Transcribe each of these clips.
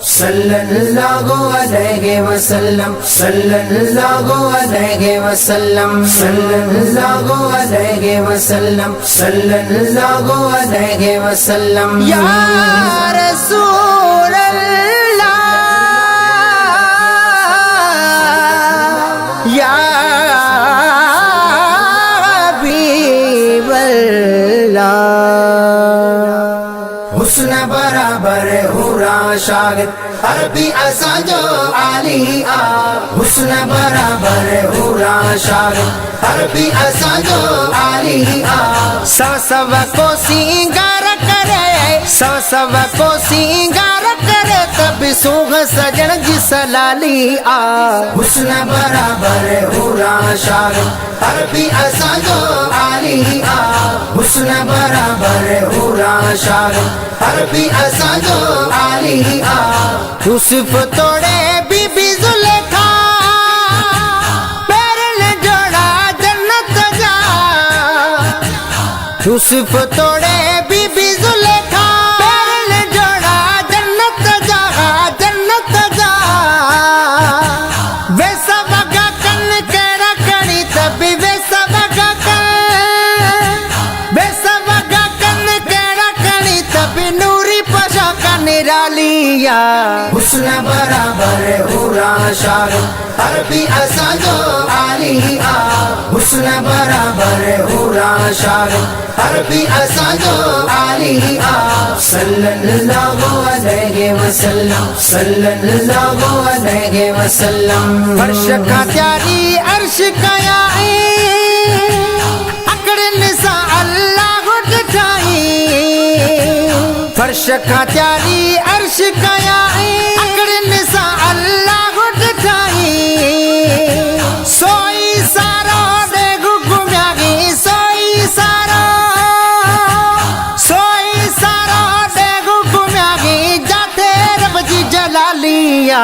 सल्लल्लाहु अलैहि वसल्लम सल्लल्लाहु अलैहि वसल्लम सल्लल्लाहु अलैहि वसल्लम सल्लल्लाहु अलैहि वसल्लम या रसूल अल्लाह या हबीब अल्लाह। हुस्न बराबर हुरा शागिद अरबी असाजो आलिया हुस्न बराबर हुरा शागिद अरबी असाजो आलिया। सब को सिंगार करे सब को सिंगार करे तब सुख सजन जी सलालिया। हुस्न बराबर हुरा शागिद अरबी असाजो आलिया हुस्न बराबर हुरा शागिद अरबी असाजो आलिया। यूसुफ तोड़े बीबी जुलेखा पैर ने जोड़ा जन्नत जा। यूसुफ तोड़े बीबी जुलेखा पैर ने जोड़ा जन्नत जा जन्नत जा। वे सब कन के रखड़ी तभी वे सब कन वे सब कन के रखड़ी तभी नूरी पशा का निरालिया। हुस्न बराबर हुरा शागिद अरबी असाजो आलिया हुस्न बराबर हुरा शागिद अरबी असाजो आलिया। सल्लल्लाहु अलैहि वसल्लम सल्लल्लाहु अलैहि वसल्लम। फर्श का त्यारी अर्श का याई अकड़ निसा अल्लाह उठाई। फर्श का त्यारी अर्श का याई अकड़ निसा अल्लाह उठाई। सोई सारा देगु गुम्यागी सोई सारा देगु गुम्यागी जाते रब जी जलालिया।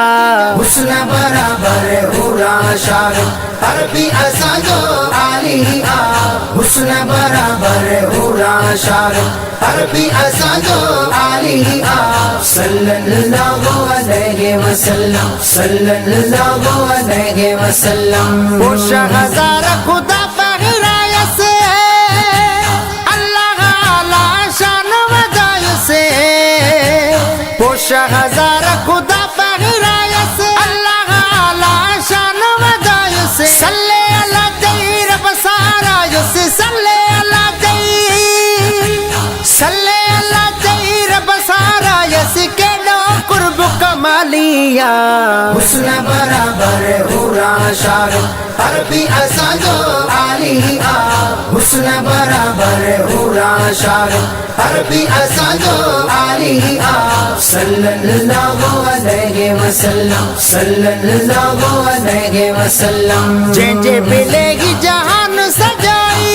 हुस्न बराबर हुरा शागिद अरबी असाजो आलिया हुस्न बराबर हुरा शागिद अरबी असाजो आलिया। सल्लल्लाहु अलैहि वसल्लम सल्लल्लाहु अलैहि वसल्लम। वो शहज़ाद खुदा बग़ैर से अल्लाह आला शान वजाय से। वो शहज़ाद खुदा बग़ैर से अल्लाह आला शान वजाय से। सल्ले अला तैर बसारा से सल्ले अला बसारा यसी के लो कुर्ब कमालिया। हुस्न बराबर हुरा शागिद अरबी असाजो आलिया हुस्न बराबर हुरा शागिद अरबी असाजो आलिया। सल्लल्लाहु अलैहि वसल्लम सल्लल्लाहु अलैहि वसल्लम। जे मिलेगी जहान सजाई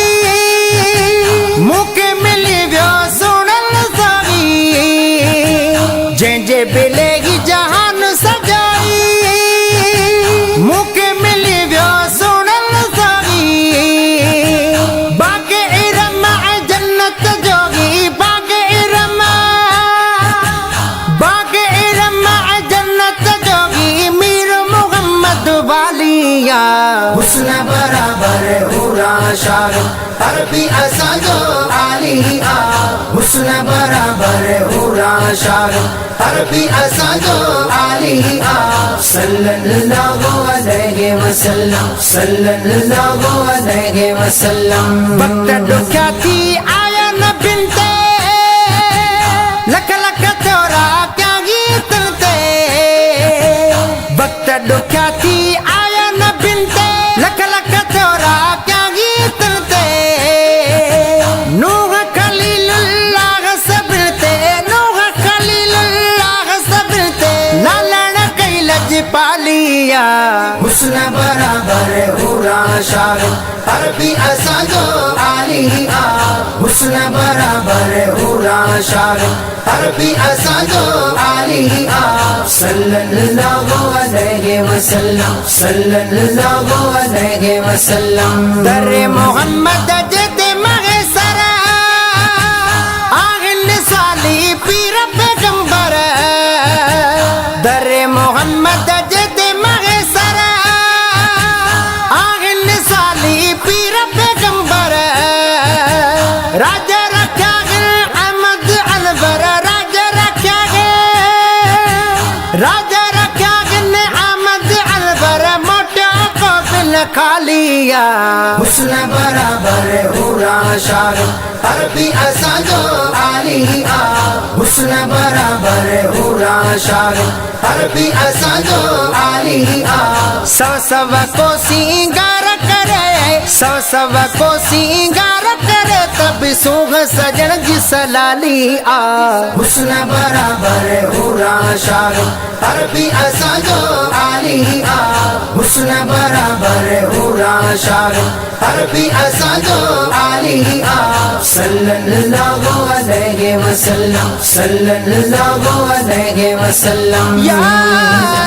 मुके मिली व्यो सुनल सावी। जे मिलेगी जहान सजाई मुके मिली व्यो सुनल सावी। बागे इरमा जन्नत जोगी बागे इरमा जन्नत जोगी मीर मोहम्मद वालिया। हुस्न बराबर हुरा शागिद अरबी असाजो आलिया हुस्न बराबर हुरा शागिद अरबी असाजो आलिया। सल्लल्लाहु अलैहि वसल्लम सल्लल्लाहु अलैहि वसल्लम। वक्त दुख्या थी आया न बिनते लख लख तोरा क्या गीत ते। वक्त दुख्या थी आया न बिनते लख लख तोरा क्या गीत ते। नूह खलीलुल्लाह सबरते नूह खलीलुल्लाह सबरते लालन कई लज पालिया। हुस्न बराबर हुरा शागिद अरबी असाजो आलिया हुस्न बराबर हुरा शागिद अरबी असाजो आलिया। सल्लल्लाहु अलैहि वसल्लम सल्लल्लाहु अलैहि वसल्लम। दरे मोहम्मद जते मगे सरा आगिन साली पीर पैगंबर राजा रखा गे अहमद अलवर राजा रखा गे राजा रखा गे ने अहमद अलवर मोटा को बिल खालिया हुस्न बराबर हुरा शार अरबी असाजो आलिया हुस्न बराबर हुरा शार अरबी असाजो आलिया सब को सिंगार करे सब को सिंगार करे तब सूघ सजन जी सलाली आ हुस्न बराबर हुरा शार अरबी असाजो आलिया हुस्न बराबर हुरा शार अरबी असाजो आलिया सल्लल्लाहु अलैहि वसल्लम सल्लल्लाहु अलैहि वसल्लम या